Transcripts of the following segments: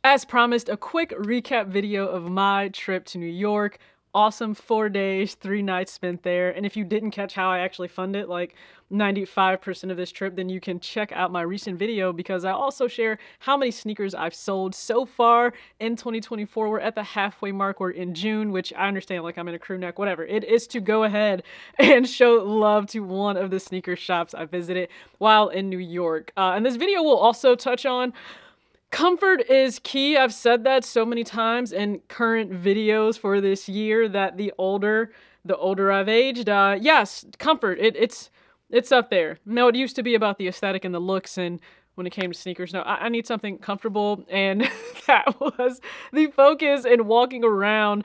As promised, a quick recap video of my trip to New York. Awesome 4 days, 3 nights spent there. And if you didn't catch how I actually funded like 95% of this trip, then you can check out my recent video because I also share how many sneakers I've sold so far in 2024. We're at the halfway mark. We're in June, which I understand, like I'm in a crew neck, whatever. It is to go ahead and show love to one of the sneaker shops I visited while in New York. And this video will also touch on comfort is key. I've said that so many times in current videos for this year that the older I've aged, yes, comfort. It's up there. No, it used to be about the aesthetic and the looks, and when it came to sneakers, no, I need something comfortable, and that was the focus in walking around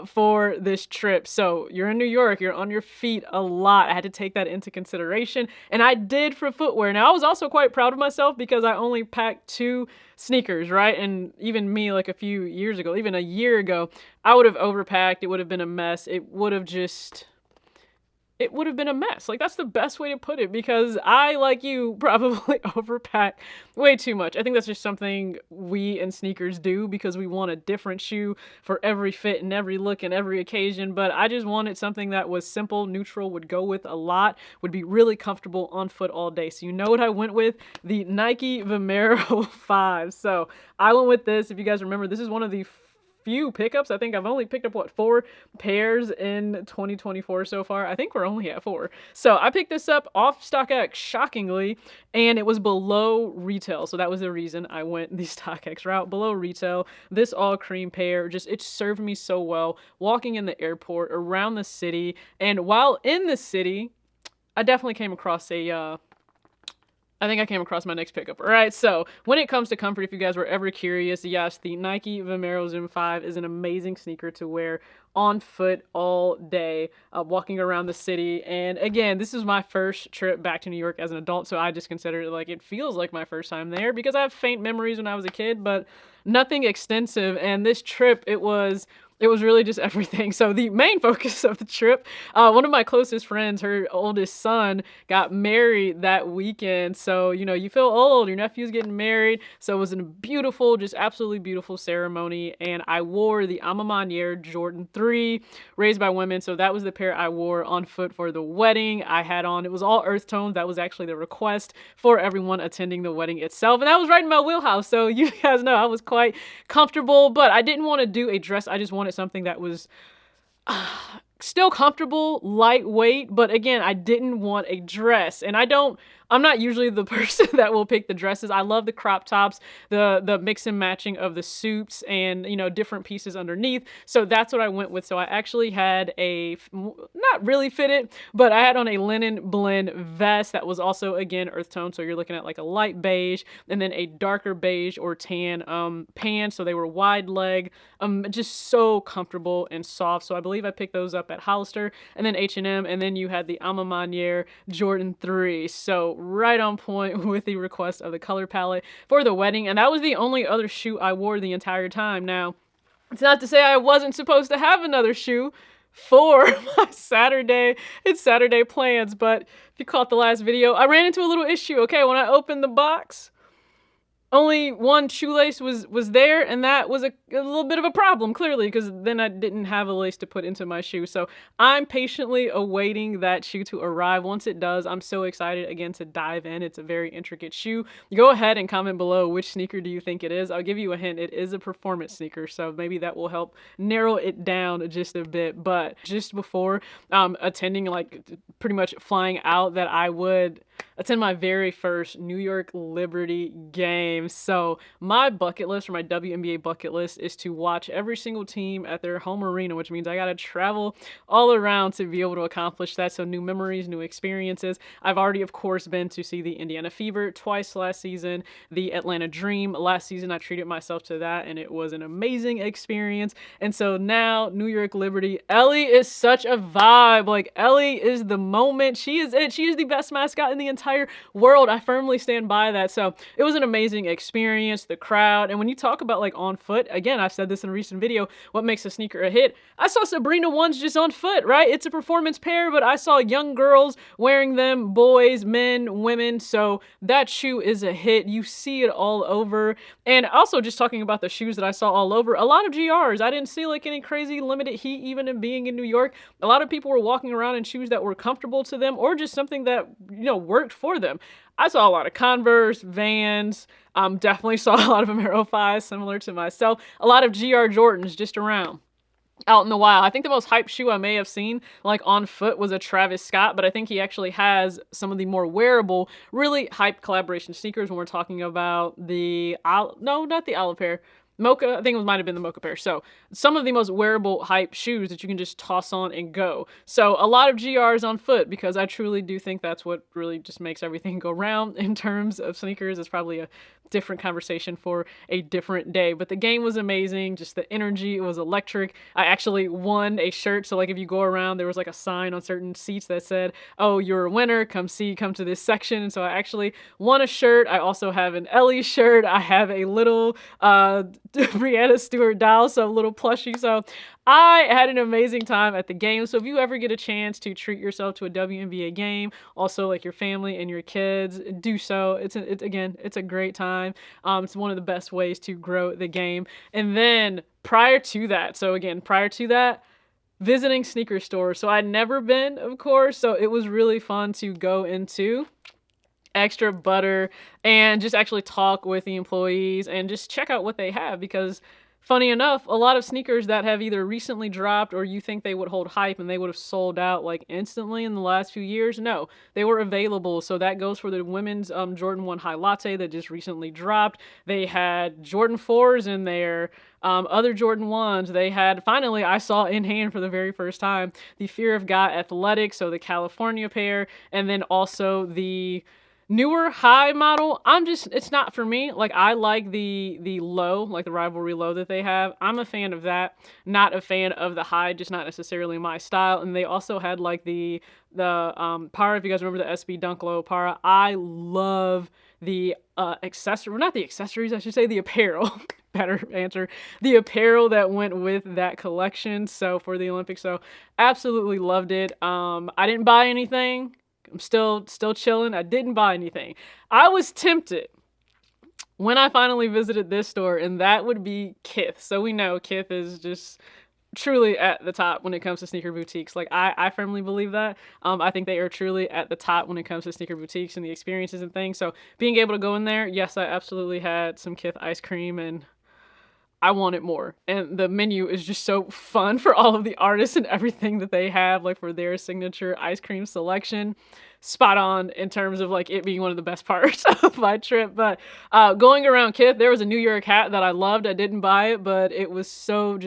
for this trip. So you're in New York, you're on your feet a lot. I had to take that into consideration, and I did for footwear. Now I was also quite proud of myself because I only packed two sneakers, right? And even me, like a few years ago, even a year ago, I would have overpacked. It would have been a mess. It would have been a mess. Like, that's the best way to put it because I, like you, probably overpack way too much. I think that's just something we in sneakers do because we want a different shoe for every fit and every look and every occasion. But I just wanted something that was simple, neutral, would go with a lot, would be really comfortable on foot all day. So you know what I went with? The Nike Vomero 5. So I went with this. If you guys remember, this is one of the few pickups. I think I've only picked up what, 4 pairs in 2024 so far. I think we're only at 4. So I picked this up off StockX, shockingly, and it was below retail. So that was the reason I went the StockX route, below retail. This all cream pair, just it served me so well walking in the airport, around the city, and while in the city, I definitely came across I think I came across my next pickup. All right, so when it comes to comfort, if you guys were ever curious, yes, the Nike Vomero Zoom 5 is an amazing sneaker to wear on foot all day, walking around the city. And again, this is my first trip back to New York as an adult, so I just consider it like it feels like my first time there because I have faint memories when I was a kid, but nothing extensive. And this trip, it was really just everything. So the main focus of the trip, one of my closest friends, her oldest son, got married that weekend. So, you feel old, your nephew's getting married. So it was a beautiful, just absolutely beautiful ceremony. And I wore the Alma Maniere Jordan 3, Raised by Women. So that was the pair I wore on foot for the wedding. I had on, it was all earth tones. That was actually the request for everyone attending the wedding itself. And that was right in my wheelhouse. So you guys know I was quite comfortable, but I didn't want to do a dress. I just wanted something that was still comfortable, lightweight, but again, I didn't want a dress. And I'm not usually the person that will pick the dresses. I love the crop tops, the mix and matching of the suits and, different pieces underneath. So that's what I went with. So I actually had not really fitted, but I had on a linen blend vest that was also, again, earth tone. So you're looking at like a light beige and then a darker beige or tan pants. So they were wide leg, just so comfortable and soft. So I believe I picked those up at Hollister and then H&M, and then you had the Alma Maniere Jordan 3. So right on point with the request of the color palette for the wedding. And that was the only other shoe I wore the entire time. Now, it's not to say I wasn't supposed to have another shoe for my Saturday plans, but if you caught the last video, I ran into a little issue. Okay, when I opened the box, only one shoelace was there, and that was a little bit of a problem, clearly, because then I didn't have a lace to put into my shoe. So I'm patiently awaiting that shoe to arrive. Once it does, I'm so excited again to dive in. It's a very intricate shoe. Go ahead and comment below which sneaker do you think it is. I'll give you a hint. It is a performance sneaker, so maybe that will help narrow it down just a bit. But just before attending, like pretty much flying out, that I would attend my very first New York Liberty game. So my bucket list, or my WNBA bucket list, is to watch every single team at their home arena, which means I got to travel all around to be able to accomplish that. So new memories, new experiences. I've already, of course, been to see the Indiana Fever twice last season, the Atlanta Dream last season. I treated myself to that, and it was an amazing experience. And so now New York Liberty, Ellie is such a vibe. Like, Ellie is the moment. She is it. She is the best mascot in the entire world. I firmly stand by that. So it was an amazing experience, the crowd. And when you talk about like on foot, again, I've said this in a recent video, what makes a sneaker a hit? I saw Sabrina ones just on foot, right? It's a performance pair, but I saw young girls wearing them, boys, men, women. So that shoe is a hit. You see it all over. And also just talking about the shoes that I saw all over, a lot of GRs. I didn't see like any crazy limited heat even in being in New York. A lot of people were walking around in shoes that were comfortable to them or just something that, worked for them. I saw a lot of Converse, Vans, definitely saw a lot of Vomero 5s, similar to myself. A lot of GR Jordans just around out in the wild. I think the most hyped shoe I may have seen like on foot was a Travis Scott, but I think he actually has some of the more wearable, really hyped collaboration sneakers when we're talking about the, no, not the Olive pair. Mocha, I think it might have been the Mocha pair. So some of the most wearable hype shoes that you can just toss on and go. So a lot of GRs on foot because I truly do think that's what really just makes everything go round in terms of sneakers. It's probably a different conversation for a different day, but the game was amazing. Just the energy, it was electric. I actually won a shirt. So like if you go around, there was like a sign on certain seats that said, oh, you're a winner, come to this section. And so I actually won a shirt. I also have an Ellie shirt. I have a little Brianna Stewart doll, so a little plushie. So I had an amazing time at the game. So if you ever get a chance to treat yourself to a WNBA game, also like your family and your kids, do so. It's a great time. It's one of the best ways to grow the game. And then prior to that, visiting sneaker stores. So I'd never been, of course. So it was really fun to go into Extra Butter and just actually talk with the employees and just check out what they have, because funny enough, a lot of sneakers that have either recently dropped or you think they would hold hype and they would have sold out like instantly in the last few years, no, they were available. So that goes for the women's Jordan 1 High Latte that just recently dropped. They had Jordan 4s in there, other Jordan 1s. They had, finally, I saw in hand for the very first time, the Fear of God Athletic, so the California pair, and then also the newer high model. It's not for me. Like I like the low, like the rivalry low that they have. I'm a fan of that, not a fan of the high, just not necessarily my style. And they also had like the Para, if you guys remember the SB Dunk Low Para. I love the not the accessories, I should say, the apparel. Better answer. The apparel that went with that collection. So for the Olympics, so absolutely loved it. I didn't buy anything. I'm still chilling. I didn't buy anything. I was tempted when I finally visited this store, and that would be Kith. So we know Kith is just truly at the top when it comes to sneaker boutiques. Like I firmly believe that. I think they are truly at the top when it comes to sneaker boutiques and the experiences and things. So being able to go in there, yes, I absolutely had some Kith ice cream and I wanted more. And the menu is just so fun for all of the artists and everything that they have, like for their signature ice cream selection. Spot on in terms of like it being one of the best parts of my trip. But going around Kith, there was a New York hat that I loved. I didn't buy it, but it was so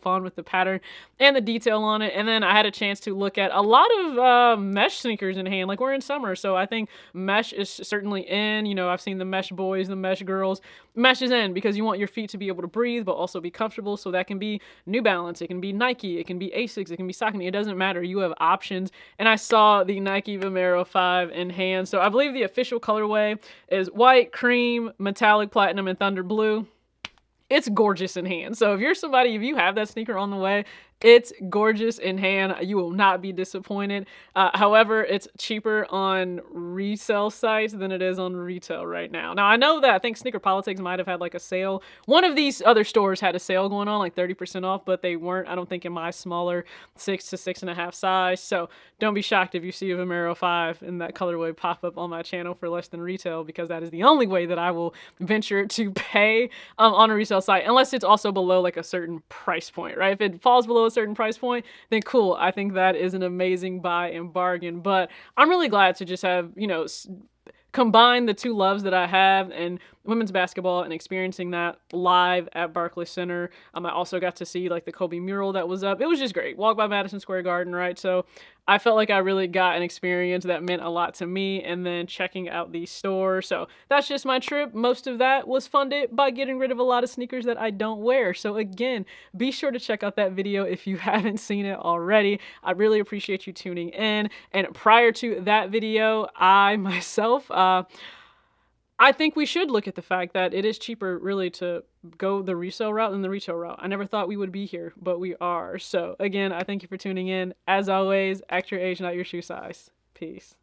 fun with the pattern and the detail on it. And then I had a chance to look at a lot of mesh sneakers in hand. Like we're in summer, so I think mesh is certainly in. I've seen the mesh boys, the mesh girls. Mesh is in because you want your feet to be able to breathe, but also be comfortable. So that can be New Balance, it can be Nike, it can be Asics, it can be Saucony. It doesn't matter. You have options. And I saw the Nike Vomero 5 in hand. So I believe the official colorway is white, cream, metallic, platinum, and thunder blue. It's gorgeous in hand. So if you have that sneaker on the way, it's gorgeous in hand. You will not be disappointed. However, it's cheaper on resale sites than it is on retail right now. Now, I know that I think Sneaker Politics might have had like a sale. One of these other stores had a sale going on, like 30% off, but they weren't, I don't think, in my smaller 6 to 6.5 size. So don't be shocked if you see a Vomero 5 in that colorway pop up on my channel for less than retail, because that is the only way that I will venture to pay on a resale site, unless it's also below like a certain price point, right? If it falls below a certain price point, then cool. I think that is an amazing buy and bargain. But I'm really glad to just have, combine the two loves that I have and women's basketball and experiencing that live at Barclays Center. I also got to see like the Kobe mural that was up. It was just great. Walk by Madison Square Garden, right? So I felt like I really got an experience that meant a lot to me, and then checking out the store. So that's just my trip. Most of that was funded by getting rid of a lot of sneakers that I don't wear. So again, be sure to check out that video if you haven't seen it already. I really appreciate you tuning in. And prior to that video, I myself, I think we should look at the fact that it is cheaper really to go the resale route than the retail route. I never thought we would be here, but we are. So again, I thank you for tuning in. As always, act your age, not your shoe size. Peace.